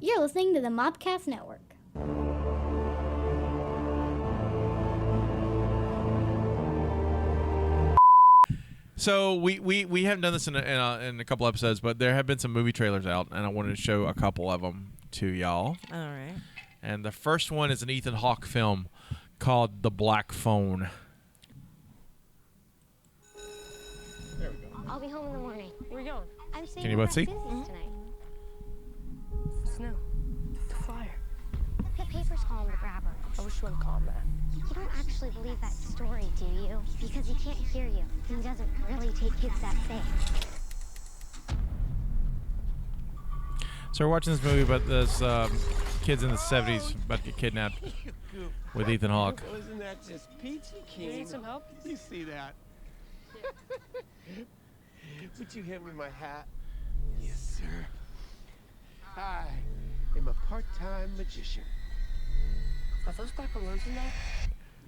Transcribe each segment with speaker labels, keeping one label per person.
Speaker 1: You're listening to the Mobcast Network.
Speaker 2: So we haven't done this in a couple episodes, but there have been some movie trailers out, and I wanted to show a couple of them to y'all.
Speaker 3: All right.
Speaker 2: And the first one is an Ethan Hawke film called The Black Phone.
Speaker 4: There we go.
Speaker 5: I'll be home in the morning.
Speaker 3: Where are you going?
Speaker 5: I'm staying
Speaker 2: Can you both see?
Speaker 5: tonight.
Speaker 3: Snow. The fire.
Speaker 5: The papers call him the grabber.
Speaker 3: I wish you wouldn't call him that.
Speaker 5: You don't actually believe that story, do you? Because he can't hear you. And he doesn't really take kids that safe.
Speaker 2: So we're watching this movie about this kids in the 70s about to get kidnapped with Ethan Hawke.
Speaker 4: Wasn't that just peachy keen?
Speaker 3: You need some help?
Speaker 4: You see that? Would you hand me my hat? Yes, sir. I am a part-time magician.
Speaker 3: Are those black balloons in there?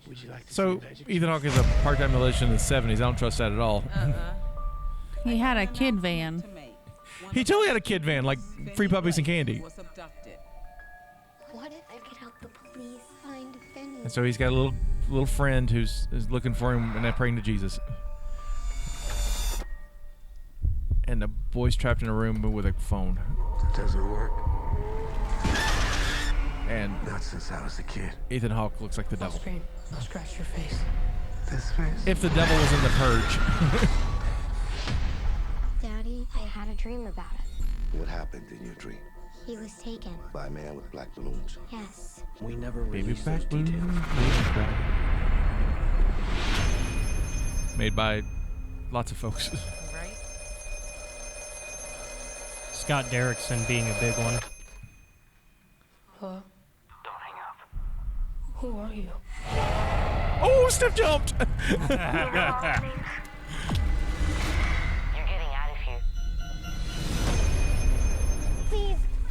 Speaker 4: Would you like to
Speaker 2: So
Speaker 4: see magic?
Speaker 2: Ethan Hawke is a part-time musician in the 70s. I don't trust that at all.
Speaker 6: He had a kid van.
Speaker 2: He totally had a kid van, like Free Puppies and Candy.
Speaker 5: What if I could help the police find Finney?
Speaker 2: And so he's got a little friend who's looking for him and they're praying to Jesus. And the boy's trapped in a room with a phone.
Speaker 4: It doesn't work.
Speaker 2: And
Speaker 4: Not since I was a kid.
Speaker 2: Ethan Hawke looks like the devil.
Speaker 3: Scream. I'll scratch your face.
Speaker 4: This face?
Speaker 2: If the devil was in The Purge.
Speaker 5: Daddy, I had a dream about it.
Speaker 7: What happened in your dream?
Speaker 5: He was taken.
Speaker 7: By a man with black balloons?
Speaker 5: Yes.
Speaker 4: We never
Speaker 2: Baby
Speaker 4: released those
Speaker 2: back balloon,
Speaker 4: details.
Speaker 2: baby back. Made by lots of folks.
Speaker 3: Right?
Speaker 8: Scott Derrickson being a big one.
Speaker 3: Hello?
Speaker 7: Don't hang up.
Speaker 3: Who are you?
Speaker 2: Oh, Steph jumped!
Speaker 7: You're getting out of here.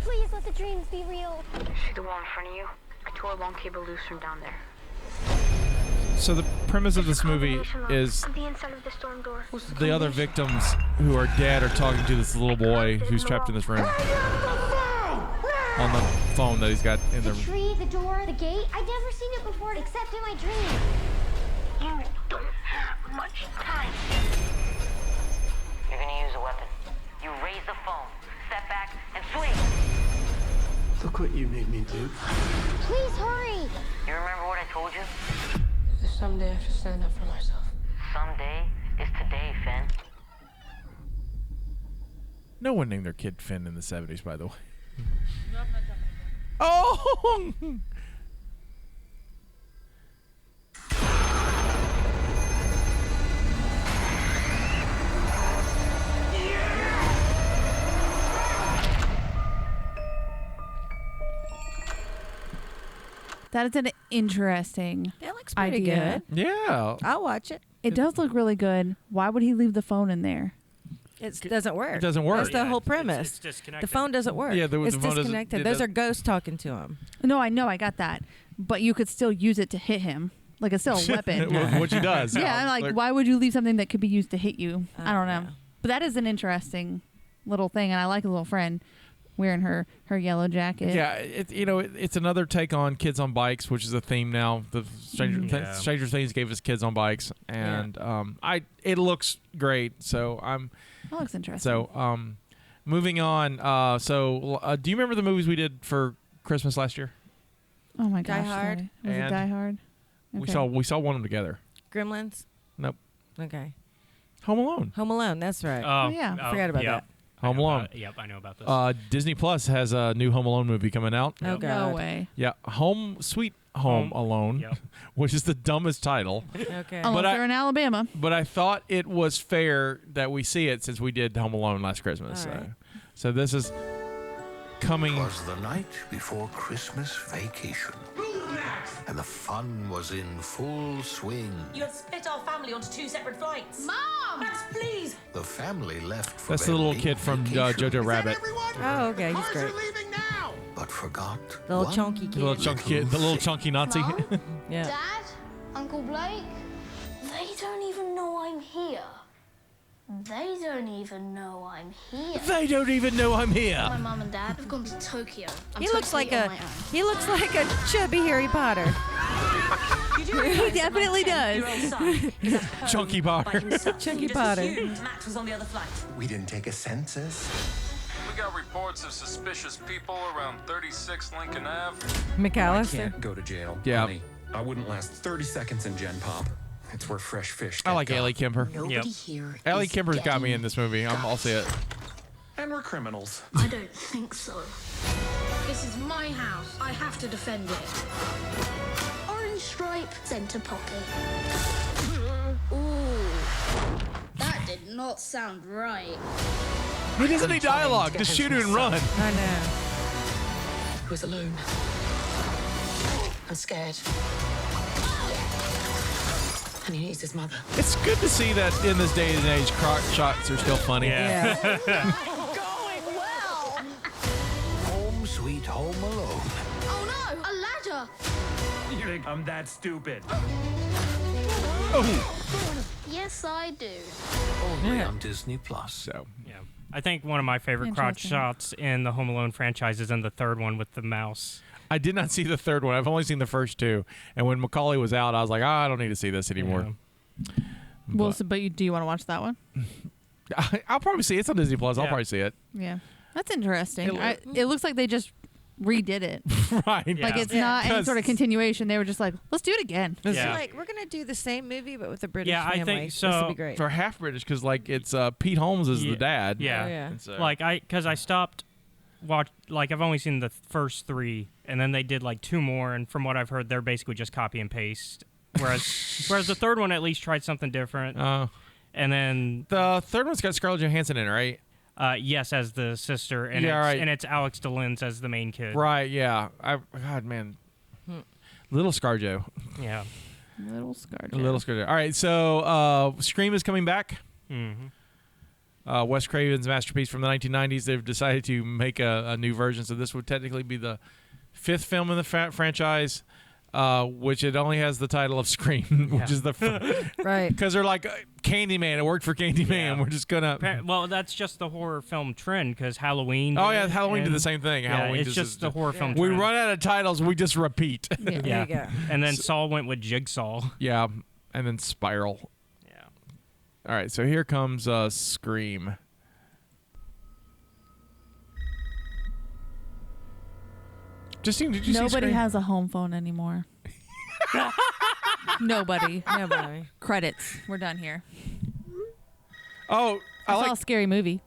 Speaker 5: Please let the dreams be real.
Speaker 9: See the wall in front of you? I tore a long cable loose from down there.
Speaker 2: So the premise of this movie is
Speaker 9: On the inside of the storm door.
Speaker 2: the other victims who are dead are talking to this little boy who's trapped in this room. On the phone that he's got in
Speaker 5: The
Speaker 2: the...
Speaker 5: tree, the door, the gate. I'd never seen it before except in my dream.
Speaker 9: You don't have much time.
Speaker 7: You're gonna use a weapon. You raise the phone, step back, and swing.
Speaker 4: Look what you made me do.
Speaker 5: Please hurry.
Speaker 7: You remember what I told you?
Speaker 3: Someday I should stand up for myself.
Speaker 7: Someday is today, Finn.
Speaker 2: No one named their kid Finn in the 70s, by the way. Oh!
Speaker 6: That is an interesting
Speaker 3: That looks pretty
Speaker 6: idea.
Speaker 3: good.
Speaker 2: Yeah.
Speaker 3: I'll watch it.
Speaker 6: It does look really good. Why would he leave the phone in there?
Speaker 3: It doesn't work.
Speaker 2: It doesn't work.
Speaker 3: That's the whole premise.
Speaker 8: It's disconnected.
Speaker 3: The phone doesn't work.
Speaker 2: Yeah, the
Speaker 3: it's
Speaker 2: phone doesn't-
Speaker 3: disconnected.
Speaker 2: it
Speaker 3: Those
Speaker 2: doesn't-
Speaker 3: are ghosts talking to him.
Speaker 6: No, I know, I got that. But you could still use it to hit him. Like it's still a weapon.
Speaker 2: Which he does.
Speaker 6: Yeah, like why would you leave something that could be used to hit you? I don't know. But that is an interesting little thing, and I like a little friend wearing her yellow jacket.
Speaker 2: Yeah, it's another take on kids on bikes, which is a theme now. The Stranger Things gave us kids on bikes, and it looks great. So
Speaker 6: That looks interesting.
Speaker 2: So moving on. Do you remember the movies we did for Christmas last year?
Speaker 6: Oh my
Speaker 3: Die
Speaker 6: gosh,
Speaker 3: Hard.
Speaker 6: sorry. Was it
Speaker 2: And
Speaker 6: Die Hard?
Speaker 2: We saw one of them together.
Speaker 3: Gremlins.
Speaker 2: Nope.
Speaker 3: Okay.
Speaker 2: Home Alone.
Speaker 3: Home Alone. That's right.
Speaker 6: Oh, yeah.
Speaker 3: I forgot about that.
Speaker 2: Home Alone.
Speaker 8: Yep, I know about this.
Speaker 2: Disney Plus has a new Home Alone movie coming out.
Speaker 3: Oh, God.
Speaker 6: No way.
Speaker 2: Yeah, Sweet Home Alone,
Speaker 8: Yep.
Speaker 2: which is the dumbest title.
Speaker 3: Okay.
Speaker 6: Unless they're in Alabama.
Speaker 2: But I thought it was fair that we see it since we did Home Alone last Christmas.
Speaker 3: All right.
Speaker 2: So this is coming.
Speaker 10: It was the night before Christmas vacation. And the fun was in full swing.
Speaker 11: You have split our family onto two separate flights. Mom! Max, please!
Speaker 10: The family left for
Speaker 2: That's the
Speaker 10: their
Speaker 2: little
Speaker 10: big
Speaker 2: kid from
Speaker 10: vacation,
Speaker 2: Jojo Rabbit.
Speaker 3: Oh, okay. He's great.
Speaker 10: but forgot
Speaker 3: The little
Speaker 10: one
Speaker 3: chunky kid.
Speaker 2: The little chunky kid, the little chunky Nazi.
Speaker 3: Yeah.
Speaker 5: Dad? Uncle Blake?
Speaker 11: They don't even know I'm here.
Speaker 12: They don't even know I'm here.
Speaker 2: They don't even know I'm here.
Speaker 12: My mom and dad have gone to Tokyo.
Speaker 3: He looks like a chubby Harry Potter.
Speaker 6: He definitely does.
Speaker 2: Chunky Potter.
Speaker 3: Chunky Potter.
Speaker 11: Max was on the other flight.
Speaker 10: We didn't take a census.
Speaker 13: We got reports of suspicious people around 36 Lincoln Ave.
Speaker 3: McAllister.
Speaker 14: I can't go to jail.
Speaker 2: Yeah.
Speaker 14: Honey, I wouldn't last 30 seconds in Gen Pop. It's where fresh fish
Speaker 2: I
Speaker 14: get
Speaker 2: like
Speaker 14: caught.
Speaker 2: Ellie Kemper.
Speaker 11: Nobody here.
Speaker 2: Ellie
Speaker 11: is
Speaker 2: Kemper's got me
Speaker 11: getting
Speaker 2: in this movie. I'll see it.
Speaker 14: And we're criminals.
Speaker 12: I don't think so. This is my house. I have to defend it. Orange stripe, center pocket. Ooh. That did not sound right.
Speaker 2: He doesn't need dialogue. Just shoot it and run.
Speaker 3: I know.
Speaker 11: He was alone. I'm scared. And he needs his mother.
Speaker 2: It's good to see that in this day and age, crock shots are still funny.
Speaker 3: Yeah.
Speaker 12: Going well.
Speaker 10: Home sweet home alone.
Speaker 12: Oh no, a ladder.
Speaker 14: You think I'm that stupid?
Speaker 2: Oh.
Speaker 12: Yes, I do.
Speaker 10: Only on Disney Plus.
Speaker 2: So,
Speaker 8: Yeah. I think one of my favorite crotch
Speaker 6: Interesting.
Speaker 8: shots in the Home Alone franchise is in the third one with the mouse.
Speaker 2: I did not see the third one. I've only seen the first two. And when Macaulay was out, I was like, I don't need to see this anymore.
Speaker 6: Well, do you want to watch that one?
Speaker 2: I'll probably see it. It's on Disney Plus. I'll probably see it.
Speaker 6: Yeah. That's interesting. It looks like they just redid it.
Speaker 2: Right.
Speaker 6: Like it's not any sort of continuation. They were just like, let's do it again.
Speaker 3: So like we're gonna do the same movie but with a British
Speaker 8: Yeah, I
Speaker 3: family.
Speaker 8: think so.
Speaker 3: This would be great.
Speaker 2: For half British, because like it's Pete Holmes is the dad.
Speaker 8: Yeah.
Speaker 3: Oh, yeah.
Speaker 2: And so-
Speaker 8: Like because I stopped I've only seen the first three, and then they did like two more, and from what I've heard, they're basically just copy and paste. Whereas the third one at least tried something different. And then
Speaker 2: the third one's got Scarlett Johansson in it, right?
Speaker 8: Yes, as the sister, and and it's Alex DeLinz as the main kid.
Speaker 2: Right. Yeah. God, man. Little ScarJo.
Speaker 8: Yeah.
Speaker 6: Little ScarJo.
Speaker 2: Little ScarJo. All right. So Scream is coming back.
Speaker 8: Mm-hmm.
Speaker 2: Wes Craven's masterpiece from the 1990s. They've decided to make a new version, so this would technically be the fifth film in the franchise, which it only has the title of Scream, which is the
Speaker 3: right,
Speaker 2: because they're like Candyman. It worked for Candyman.
Speaker 8: Yeah.
Speaker 2: We're just gonna.
Speaker 8: Well, that's just the horror film trend because Halloween.
Speaker 2: Oh yeah, Halloween did the same thing.
Speaker 8: Yeah,
Speaker 2: Halloween
Speaker 8: it's just the horror film.
Speaker 2: We
Speaker 8: trend.
Speaker 2: run out of titles, we just repeat.
Speaker 3: Yeah. There you go.
Speaker 8: And then Saul went with Jigsaw.
Speaker 2: Yeah, and then Spiral.
Speaker 8: Yeah.
Speaker 2: All right, so here comes Scream. Justine, did you see
Speaker 6: Nobody
Speaker 2: Scream?
Speaker 6: has a home phone anymore. Nobody. Credits. We're done here.
Speaker 2: Oh, I
Speaker 6: It's
Speaker 2: like
Speaker 6: all scary movie.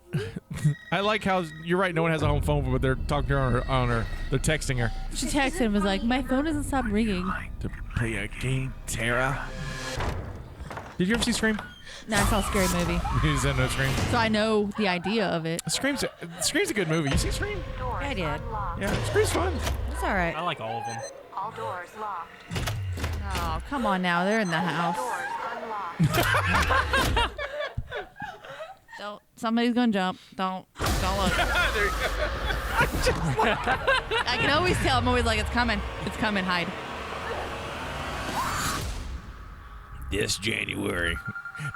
Speaker 2: I like how you're right. No one has a home phone, but they're talking to her on her. They're texting her.
Speaker 6: She texted him and was like, "My phone doesn't stop ringing."
Speaker 2: To play a game, Tara. Did you ever see Scream?
Speaker 6: No, I saw a scary movie,
Speaker 2: You just didn't know Scream.
Speaker 6: so I know the idea of it.
Speaker 2: Scream's a good movie. You see Scream?
Speaker 3: I did.
Speaker 2: Yeah, Scream's fun.
Speaker 3: It's all right.
Speaker 8: I like all of them.
Speaker 9: All doors locked.
Speaker 6: Oh, come on now. They're in the house.
Speaker 9: Doors unlocked.
Speaker 6: Don't. Somebody's gonna jump. Don't look. I can always tell. I'm always like, it's coming. It's coming. Hide.
Speaker 2: This January,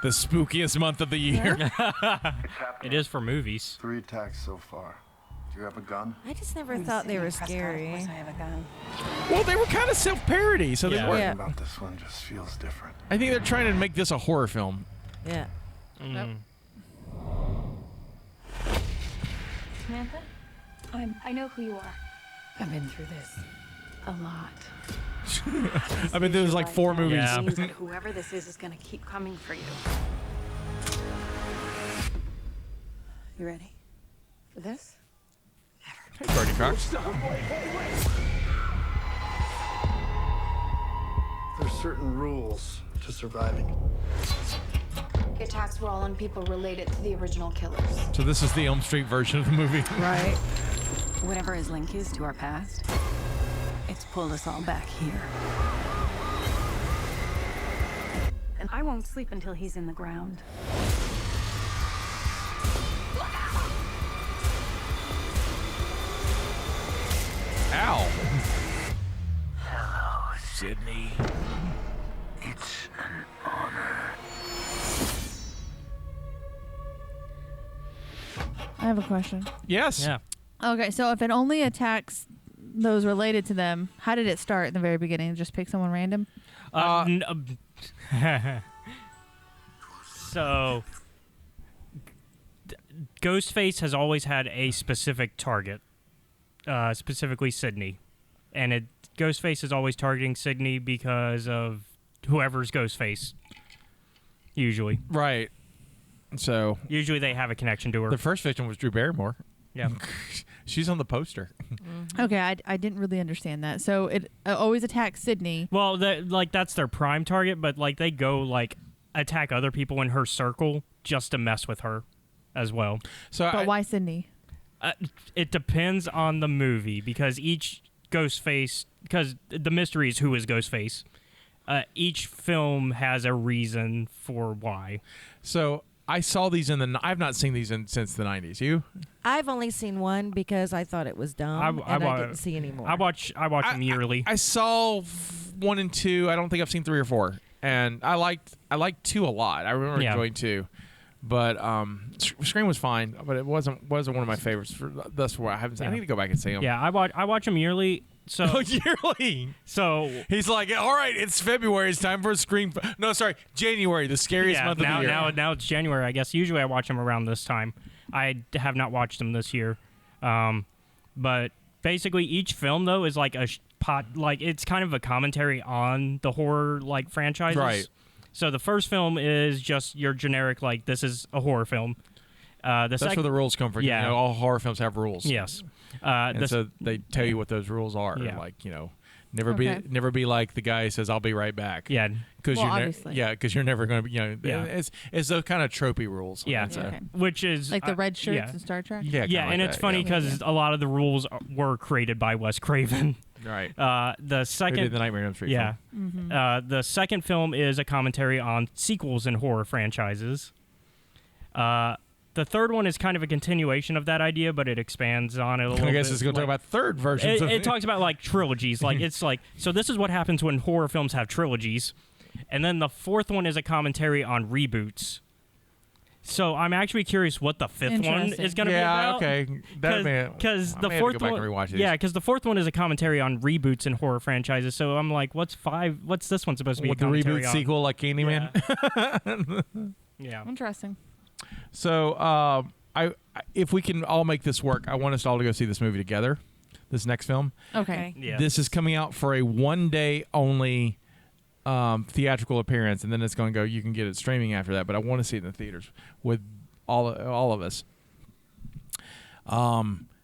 Speaker 2: the spookiest month of the year.
Speaker 8: It is for movies.
Speaker 15: 3 attacks so far. Do you have a gun?
Speaker 3: I just never thought they were scary.
Speaker 9: I have a gun.
Speaker 2: Well, they were kind of self-parody, so they
Speaker 8: Yeah.
Speaker 2: were.
Speaker 3: Yeah.
Speaker 15: About this one just feels different.
Speaker 2: I think they're trying to make this a horror film.
Speaker 3: Yeah.
Speaker 8: Mm.
Speaker 12: Samantha? I know who you are.
Speaker 9: I've been through this a lot.
Speaker 2: I mean, there was like 4 movies.
Speaker 8: Yeah.
Speaker 9: It means that whoever this is going to keep coming for you. You ready for this?
Speaker 2: Hey, Courtney Cox.
Speaker 15: There's certain rules to surviving.
Speaker 9: The attacks were all on people related to the original killers.
Speaker 2: So this is the Elm Street version of the movie.
Speaker 3: Right.
Speaker 9: Whatever his link is to our past, it's pulled us all back here. And I won't sleep until he's in the ground.
Speaker 2: Ow. Hello, Sydney.
Speaker 10: It's an honor.
Speaker 6: have a question.
Speaker 2: Yes.
Speaker 8: Yeah.
Speaker 6: Okay, so if it only attacks those related to them, how did it start in the very beginning? Just pick someone random?
Speaker 8: So, Ghostface has always had a specific target, specifically Sydney. And Ghostface is always targeting Sydney because of whoever's Ghostface, usually.
Speaker 2: Right. So
Speaker 8: usually they have a connection to her.
Speaker 2: The first victim was Drew Barrymore.
Speaker 8: Yeah.
Speaker 2: She's on the poster.
Speaker 6: Okay, I didn't really understand that. So it always attacks Sydney.
Speaker 8: Well, that's their prime target, but they go attack other people in her circle just to mess with her as well.
Speaker 6: But why Sydney?
Speaker 8: It depends on the movie because each Ghostface, because the mystery is who is Ghostface. Each film has a reason for why.
Speaker 2: So I saw these I've not seen these since the 90s. You?
Speaker 3: I've only seen one because I thought it was dumb and I didn't see any more.
Speaker 8: I watch them yearly.
Speaker 2: I saw 1 and 2. I don't think I've seen 3 or 4. And I liked 2 a lot. I remember enjoying 2. But Scream was fine, but it wasn't one of my favorites. Thus far, I haven't. I need to go back and see them.
Speaker 8: Yeah, I watch them yearly. So
Speaker 2: yearly.
Speaker 8: So
Speaker 2: he's like, all right, it's February. It's time for a Scream. No, sorry, January, the scariest month of the year.
Speaker 8: Now it's January. I guess usually I watch them around this time. I have not watched them this year, but basically each film though is like it's kind of a commentary on the horror franchises.
Speaker 2: Right.
Speaker 8: So the first film is just your generic this is a horror film.
Speaker 2: That's where the rules come from.
Speaker 8: Yeah.
Speaker 2: All horror films have rules.
Speaker 8: Yes.
Speaker 2: So they tell you what those rules are.
Speaker 8: Yeah.
Speaker 2: Never be like the guy who says, "I'll be right back."
Speaker 8: Yeah.
Speaker 2: Because
Speaker 6: obviously.
Speaker 2: because you're never going to be. It's those kind of tropey rules.
Speaker 8: Yeah. Which is
Speaker 6: like the red shirts in Star Trek.
Speaker 2: Yeah.
Speaker 8: Yeah, and it's funny because a lot of the rules were created by Wes Craven.
Speaker 2: Right.
Speaker 8: The second.
Speaker 2: Who did the Nightmare on Elm Street
Speaker 8: Yeah.
Speaker 2: film.
Speaker 6: Mm-hmm.
Speaker 8: The second film is a commentary on sequels in horror franchises. The third one is kind of a continuation of that idea, but it expands on it a little bit.
Speaker 2: I guess it's going to talk about third versions.
Speaker 8: It talks about trilogies. So this is what happens when horror films have trilogies. And then the fourth one is a commentary on reboots. So I'm actually curious what the fifth one is going to be about.
Speaker 2: Yeah, okay.
Speaker 8: Because the fourth one, because the fourth one is a commentary on reboots in horror franchises. So I'm like, what's this one supposed to be?
Speaker 2: What, the reboot sequel like Candyman?
Speaker 8: Yeah.
Speaker 6: Interesting.
Speaker 2: So if we can all make this work, I want us all to go see this movie together. This next film.
Speaker 6: Okay.
Speaker 8: Yeah.
Speaker 2: This is coming out for a 1-day only theatrical appearance, and then it's going to go. You can get it streaming after that, but I want to see it in the theaters with all of us.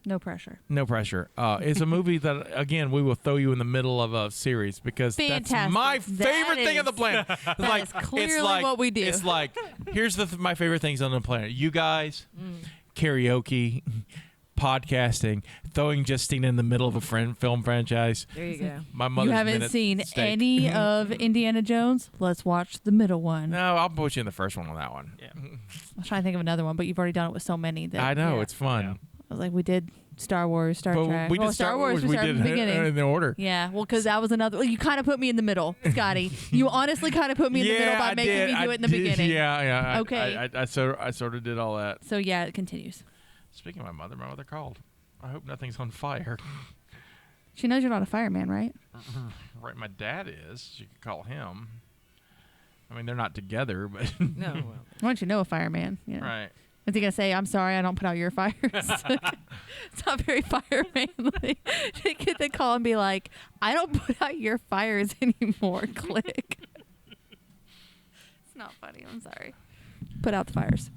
Speaker 6: No pressure.
Speaker 2: No pressure. It's a movie that, again, we will throw you in the middle of a series because
Speaker 6: Fantastic.
Speaker 2: that's my favorite thing on the planet.
Speaker 6: That is clearly what we do.
Speaker 2: It's like, here's my favorite things on the planet. You guys, karaoke, podcasting, throwing Justine in the middle of a film franchise.
Speaker 3: There you go.
Speaker 2: My mother's
Speaker 6: You haven't seen any of Indiana Jones? Let's watch the middle one.
Speaker 2: No, I'll put you in the first one on that one.
Speaker 8: Yeah.
Speaker 6: I was trying to think of another one, but you've already done it with so many. That
Speaker 2: I know, it's fun.
Speaker 8: Yeah.
Speaker 6: I was like, we did Star Wars, Star Trek.
Speaker 2: We did
Speaker 6: Star Wars. We started
Speaker 2: did
Speaker 6: from the beginning.
Speaker 2: in the order.
Speaker 6: Yeah, well, because that was another. Well, you kind of put me in the middle, Scotty. You honestly kind of put me in the middle by making me do it in the beginning.
Speaker 2: Yeah.
Speaker 6: Okay.
Speaker 2: I sort of did all that.
Speaker 6: So yeah, it continues.
Speaker 2: Speaking of my mother called. I hope nothing's on fire.
Speaker 6: She knows you're not a fireman, right?
Speaker 2: Right, my dad is. You could call him. I mean, they're not together, but
Speaker 3: No. Well.
Speaker 6: Why don't you know a fireman? Yeah.
Speaker 2: right.
Speaker 6: Is he gonna say, "I'm sorry, I don't put out your fires"? It's not very firemanly. To get the call and be like, "I don't put out your fires anymore." Click. It's not funny. I'm sorry. Put out the fires.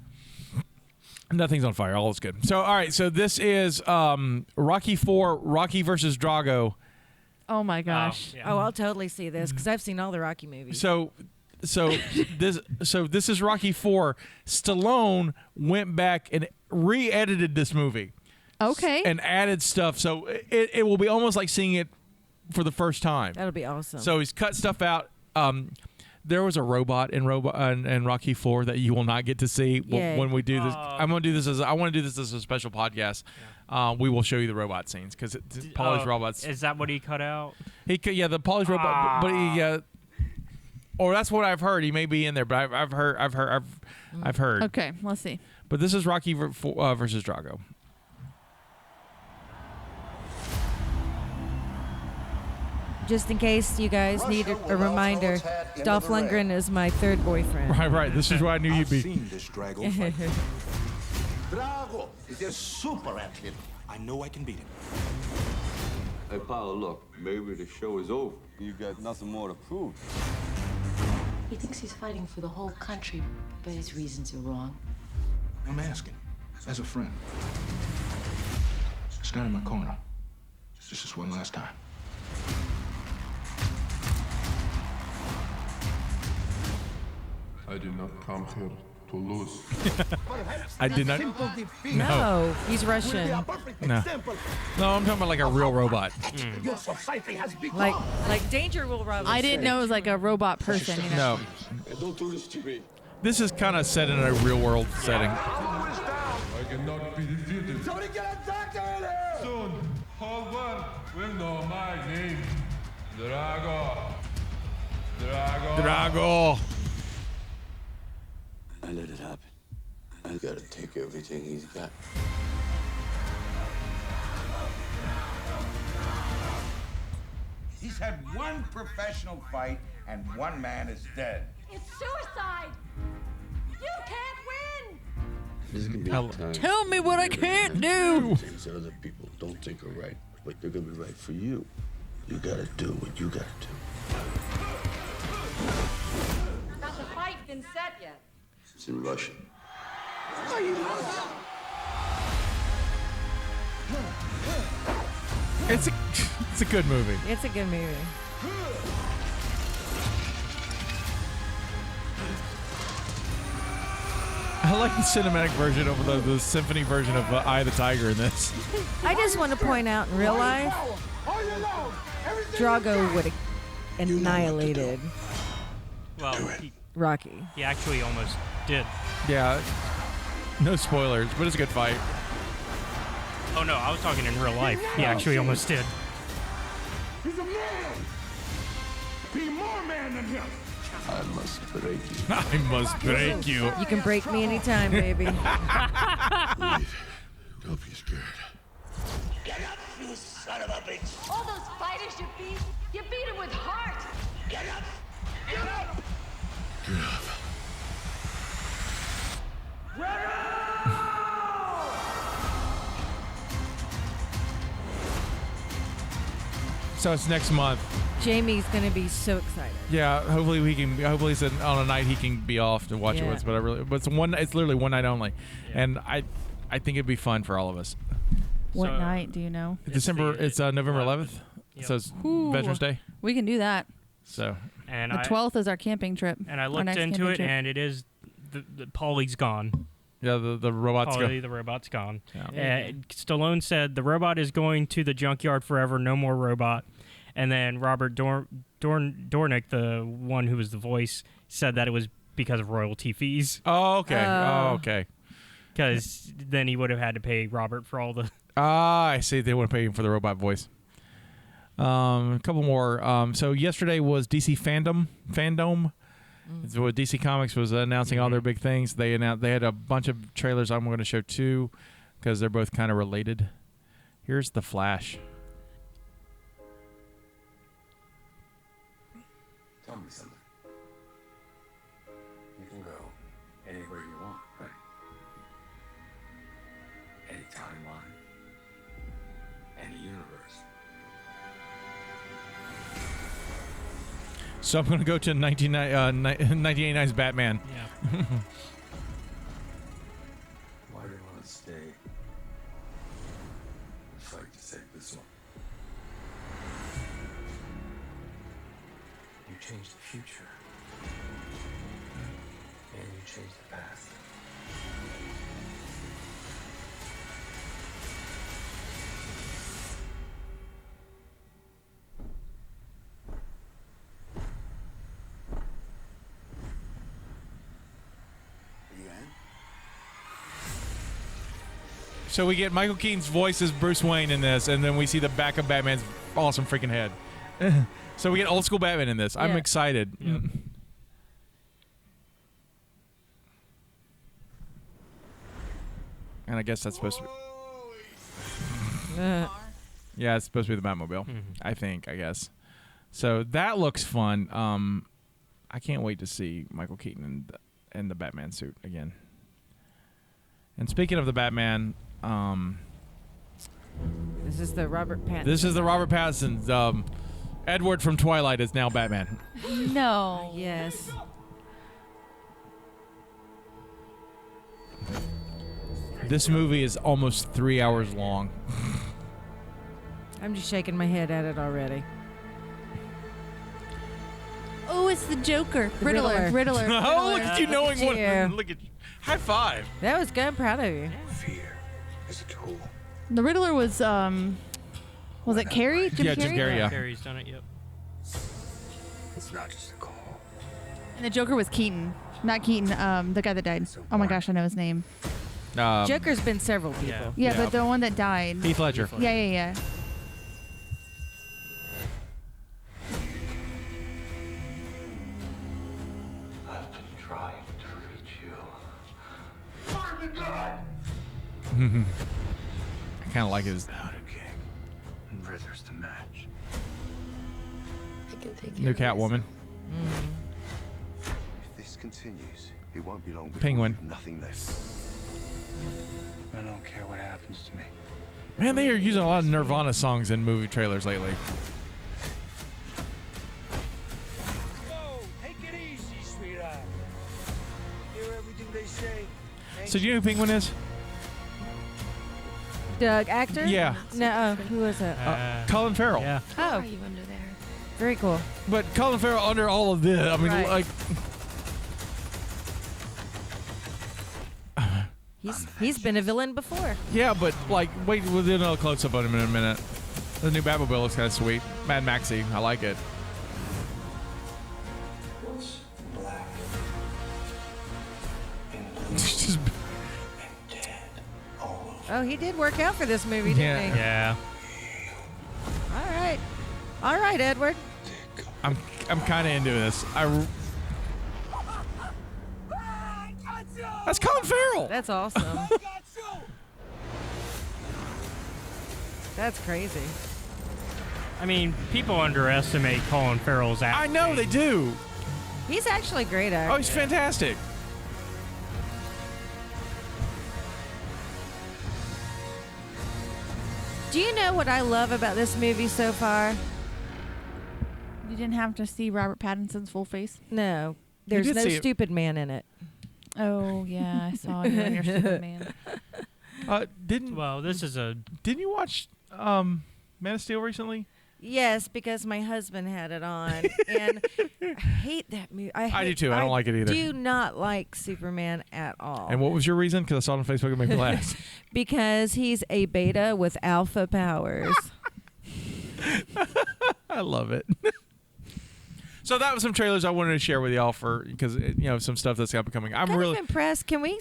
Speaker 2: Nothing's on fire. All is good. So, all right. So this is Rocky IV, Rocky versus Drago.
Speaker 6: Oh my gosh.
Speaker 3: Oh, I'll totally see this because I've seen all the Rocky movies.
Speaker 2: So this is Rocky IV. Stallone went back and re-edited this movie.
Speaker 6: Okay.
Speaker 2: And added stuff. So it will be almost like seeing it for the first time.
Speaker 3: That'll be awesome.
Speaker 2: So he's cut stuff out. There was a robot in Rocky IV that you will not get to see when we do this. I want to do this as a special podcast. Yeah. We will show you the robot scenes because Paulie's robots.
Speaker 8: Is that what he cut out?
Speaker 2: The Paulie's robot, but he. Or that's what I've heard. He may be in there, but I've heard.
Speaker 6: Okay, let's see.
Speaker 2: But this is Rocky versus Drago.
Speaker 3: Just in case you guys need a reminder, Dolph Lundgren is my third boyfriend.
Speaker 2: Right. This is where I knew you'd be.
Speaker 10: I've seen this Drago fight. Drago is a super athlete. I know I can beat him.
Speaker 16: Hey, Paolo, look, maybe the show is over. You got nothing more to prove.
Speaker 11: He thinks he's fighting for the whole country, but his reasons are wrong.
Speaker 10: I'm asking, as a friend. Stand in my corner. This is one last time.
Speaker 13: I did not come here to lose.
Speaker 2: I did not.
Speaker 3: No, he's Russian.
Speaker 2: No, I'm talking about like a real robot.
Speaker 10: Your society has become.
Speaker 3: Like Danger Will Robin.
Speaker 6: I didn't know it was like a robot person. You know?
Speaker 2: No,
Speaker 16: Don't do this to me.
Speaker 2: this is kind of set in a real world setting.
Speaker 13: I cannot be defeated.
Speaker 4: Somebody get a doctor in here!
Speaker 13: Soon, whole world will know my name. Drago.
Speaker 2: Drago.
Speaker 16: I let it happen. I gotta take everything he's got.
Speaker 17: He's had one professional fight, and one man is dead.
Speaker 12: It's suicide! You can't win!
Speaker 16: This is gonna be a time.
Speaker 6: Tell me what I can't do.
Speaker 16: Things that other people don't think are right, but they're gonna be right for you. You gotta do what you gotta do.
Speaker 11: Not the fight been set yet.
Speaker 16: It's in Russian.
Speaker 2: It's a good movie.
Speaker 3: It's a good movie.
Speaker 2: I like the cinematic version over the symphony version of Eye of the Tiger in this.
Speaker 3: I just want to point out in real life, Drago would have annihilated
Speaker 8: Well,
Speaker 3: Rocky.
Speaker 8: he actually almost did.
Speaker 2: Yeah, no spoilers, but it's a good fight.
Speaker 8: Oh no, I was talking in real life. He actually almost did.
Speaker 17: He's a man! Be more man than him!
Speaker 16: I must break you.
Speaker 2: I must break you.
Speaker 3: You can break me anytime, baby.
Speaker 16: Don't be scared.
Speaker 17: Get up, you son of a bitch!
Speaker 12: All those fighters you beat them with heart!
Speaker 17: Get up! Get up!
Speaker 16: Get up.
Speaker 2: So it's next month.
Speaker 3: Jamie's gonna be so excited.
Speaker 2: Yeah, hopefully we can. Hopefully it's on a night he can be off to watch it with. But it's one. It's literally one night only, and I think it'd be fun for all of us.
Speaker 6: What night do you know?
Speaker 2: It's November 11th.
Speaker 8: Yep.
Speaker 2: So it's
Speaker 6: Ooh.
Speaker 2: Veterans Day.
Speaker 6: We can do that.
Speaker 2: So
Speaker 8: And
Speaker 6: The 12th is our camping trip.
Speaker 8: And I
Speaker 6: Our
Speaker 8: looked
Speaker 6: next
Speaker 8: into
Speaker 6: camping
Speaker 8: it,
Speaker 6: trip.
Speaker 8: and it is the Paulie's gone.
Speaker 2: yeah, the robots go.
Speaker 8: Polly, the robot's gone.
Speaker 2: Yeah.
Speaker 8: Stallone said the robot is going to the junkyard forever. No more robot. And then Robert Dornick, the one who was the voice, said that it was because of royalty fees.
Speaker 2: Oh, okay. Okay.
Speaker 8: Because then he would have had to pay Robert for all the.
Speaker 2: I see. They want to pay him for the robot voice. A couple more. So yesterday was DC Fandom. It's what DC Comics was announcing all their big things. They had a bunch of trailers. I'm going to show two because they're both kind of related. Here's The Flash.
Speaker 14: Tell me something. You can go anywhere you want, right? Any timeline, any universe.
Speaker 2: So I'm going to go to 1989's Batman.
Speaker 8: Yeah.
Speaker 14: Why do you want to stay and fight to save this one? You change the future. And you change the past.
Speaker 2: So we get Michael Keaton's voice as Bruce Wayne in this, and then we see the back of Batman's awesome freaking head. So we get old school Batman in this. I'm excited. And I guess that's supposed to be... Yeah, it's supposed to be the Batmobile. I think, I guess. So that looks fun. I can't wait to see Michael Keaton in the Batman suit again. And speaking of the Batman...
Speaker 3: This is the Robert Pattinson.
Speaker 2: This is the Robert Pattinson. Edward from Twilight is now Batman.
Speaker 6: No.
Speaker 3: Yes.
Speaker 2: This movie is almost 3 hours long.
Speaker 3: I'm just shaking my head at it already.
Speaker 6: Oh, it's the Joker.
Speaker 3: The
Speaker 6: Riddler.
Speaker 2: Oh, look at you knowing
Speaker 3: Look
Speaker 2: what.
Speaker 3: at you.
Speaker 2: Look at you. High five.
Speaker 3: That was good. I'm proud of you.
Speaker 10: Fear is a tool.
Speaker 6: The Riddler was it Carrey? Jim
Speaker 2: Yeah,
Speaker 6: Carrey?
Speaker 2: Jim Carrey, yeah.
Speaker 8: Carrey's done it, yep.
Speaker 10: It's not just a call.
Speaker 6: And the Joker was Keaton. Not Keaton, the guy that died. Oh my gosh, I know his name.
Speaker 3: Joker's been several people.
Speaker 8: Yeah.
Speaker 6: Yeah, but the one that died.
Speaker 2: Heath Ledger.
Speaker 6: Yeah.
Speaker 10: I've been trying to reach you.
Speaker 2: I kind of like his
Speaker 10: Powder King and Ritter's the match.
Speaker 11: I can take
Speaker 2: new Catwoman.
Speaker 15: If this continues, it won't be long before
Speaker 2: Penguin.
Speaker 15: we have nothing left.
Speaker 14: I don't care what happens to me.
Speaker 2: Man, they are using a lot of Nirvana songs in movie trailers lately.
Speaker 17: Whoa, take it easy, sweetheart. Hear everything they say.
Speaker 2: So do you know who Penguin is?
Speaker 3: Doug, actor?
Speaker 2: Yeah.
Speaker 3: No, who was it?
Speaker 2: Colin Farrell.
Speaker 8: Yeah.
Speaker 3: Oh,
Speaker 11: Are you under there?
Speaker 3: very cool.
Speaker 2: But Colin Farrell under all of this. I mean,
Speaker 3: Right.
Speaker 2: like...
Speaker 3: He's been a villain before.
Speaker 2: Yeah, but, like, wait, we'll do another close-up on him in a minute. The new Batmobile looks kind of sweet. Mad Maxi. I like it.
Speaker 10: What's black and blue
Speaker 2: Just-
Speaker 10: and dead all over?
Speaker 3: Oh, he did work out for this movie, didn't he?
Speaker 8: Yeah.
Speaker 3: All right, Edward.
Speaker 2: I'm kind of into this. That's Colin Farrell.
Speaker 3: That's awesome. That's crazy.
Speaker 8: I mean, people underestimate Colin Farrell's acting.
Speaker 2: I know they do.
Speaker 3: He's actually a great actor.
Speaker 2: Oh, he's fantastic.
Speaker 3: Do you know what I love about this movie so far?
Speaker 6: You didn't have to see Robert Pattinson's full face?
Speaker 3: No. There's
Speaker 2: did
Speaker 3: no
Speaker 2: see it.
Speaker 3: stupid man in it.
Speaker 6: Oh, yeah, I saw you and your stupid man.
Speaker 8: Well, this is a...
Speaker 2: Didn't you watch Man of Steel recently?
Speaker 3: Yes, because my husband had it on. And I hate that movie.
Speaker 2: I do too. I don't like it either.
Speaker 3: Do not like Superman at all.
Speaker 2: And what was your reason? Because I saw it on Facebook and made me laugh.
Speaker 3: Because he's a beta with alpha powers.
Speaker 2: I love it. So that was some trailers I wanted to share with y'all because some stuff that's up and coming. I'm
Speaker 3: kind
Speaker 2: really
Speaker 3: of impressed. Can we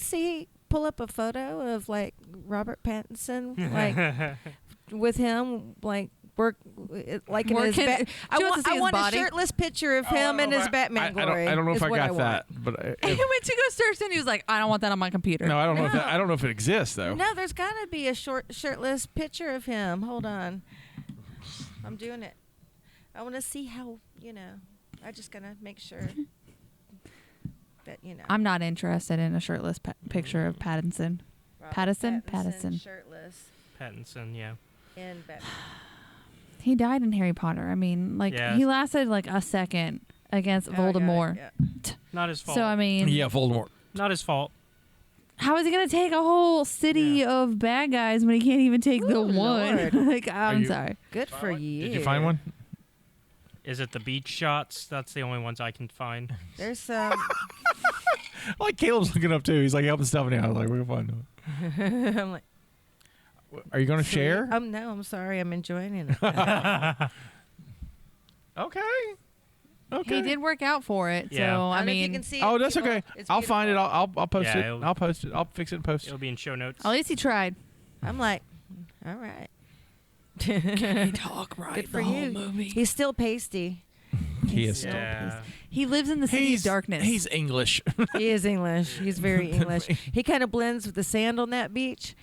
Speaker 3: pull up a photo of like Robert Pattinson, like with him, like work, like in his
Speaker 6: Working-
Speaker 3: I
Speaker 6: she wants
Speaker 3: want,
Speaker 6: to see his
Speaker 3: a
Speaker 6: body.
Speaker 3: shirtless picture of him in his Batman glory.
Speaker 2: I don't know if
Speaker 3: is
Speaker 2: I
Speaker 3: what
Speaker 2: got
Speaker 3: want.
Speaker 2: that, but
Speaker 6: He went to go search and he was like, I don't want that on my computer.
Speaker 2: no, I don't know. I don't know if it exists though.
Speaker 3: No, there's got to be a shirtless picture of him. Hold on, I'm doing it. I want to see how I just gotta make sure that
Speaker 6: I'm not interested in a shirtless picture of Pattinson.
Speaker 3: Robert
Speaker 6: Pattinson.
Speaker 3: shirtless
Speaker 8: Pattinson, yeah.
Speaker 3: in Batman.
Speaker 6: He died in Harry Potter. I mean, like
Speaker 8: Yeah.
Speaker 6: he lasted like a second against Voldemort.
Speaker 3: Yeah.
Speaker 8: Not his fault.
Speaker 6: So I mean,
Speaker 2: Yeah, Voldemort.
Speaker 8: Not his fault.
Speaker 6: how is he gonna take a whole city of bad guys when he can't even take the
Speaker 3: Ooh,
Speaker 6: one?
Speaker 3: Lord.
Speaker 6: Like, I'm sorry.
Speaker 3: Good for you.
Speaker 2: Did you find one?
Speaker 8: Is it the beach shots? That's the only ones I can find.
Speaker 3: There's some.
Speaker 2: Like Caleb's looking up too. He's like helping Stephanie out. I was like, we're gonna find it.
Speaker 3: I'm like,
Speaker 2: Are you going to share?
Speaker 3: no, I'm sorry. I'm enjoying it.
Speaker 2: Okay.
Speaker 6: He did work out for it.
Speaker 8: Yeah.
Speaker 6: So I
Speaker 3: don't know if you
Speaker 6: mean,
Speaker 3: can see
Speaker 2: Oh,
Speaker 3: it,
Speaker 2: that's
Speaker 3: people.
Speaker 2: okay.
Speaker 3: It's
Speaker 2: I'll find it.
Speaker 3: beautiful.
Speaker 2: I'll post
Speaker 8: Yeah,
Speaker 2: it.
Speaker 8: it'll-
Speaker 2: I'll post it. I'll fix it and post it.
Speaker 8: It'll be in show notes.
Speaker 6: at least he tried.
Speaker 3: I'm like, all right.
Speaker 6: Can he talk right
Speaker 3: Good for
Speaker 6: the whole
Speaker 3: you.
Speaker 6: movie?
Speaker 3: He's still pasty.
Speaker 2: He is.
Speaker 8: Yeah.
Speaker 6: He lives in the city of darkness.
Speaker 2: He's English.
Speaker 3: He is English. He's very English. He kind of blends with the sand on that beach.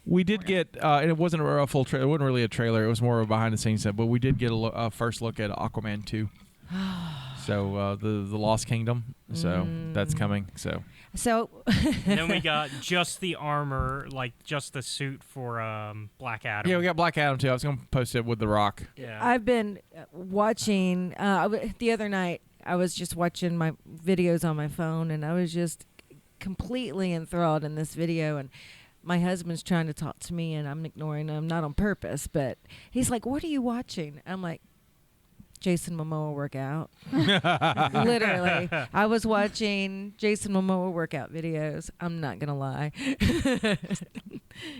Speaker 2: We did get, and it wasn't a full trailer. It wasn't really a trailer. It was more of a behind-the-scenes set. But we did get a first look at Aquaman 2. So the Lost Kingdom. So that's coming. So
Speaker 8: And then we got just the armor, like just the suit for Black Adam.
Speaker 2: yeah, we got Black Adam too. I was gonna post it with The Rock.
Speaker 8: Yeah.
Speaker 3: I've been watching the other night. I was just watching my videos on my phone, and I was just completely enthralled in this video. And my husband's trying to talk to me, and I'm ignoring him, not on purpose, but he's like, "What are you watching?" I'm like, Jason Momoa workout. Literally. I was watching Jason Momoa workout videos. I'm not going to lie.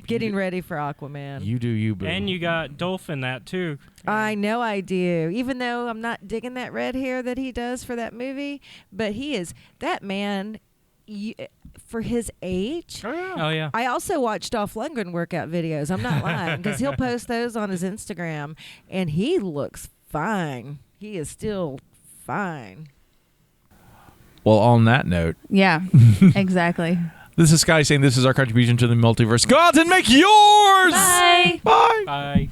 Speaker 3: Getting ready for Aquaman.
Speaker 2: You do you, boo.
Speaker 8: And you got Dolphin that too.
Speaker 3: I know I do. Even though I'm not digging that red hair that he does for that movie, but he is that man for his age.
Speaker 8: Oh yeah.
Speaker 3: I also watch Dolph Lundgren workout videos. I'm not lying, because he'll post those on his Instagram, and he looks fine. He is still fine.
Speaker 2: Well, on that note.
Speaker 6: Yeah, exactly.
Speaker 2: This is Sky saying this is our contribution to the multiverse. Go out and make yours!
Speaker 6: Bye.
Speaker 2: Bye.
Speaker 8: Bye.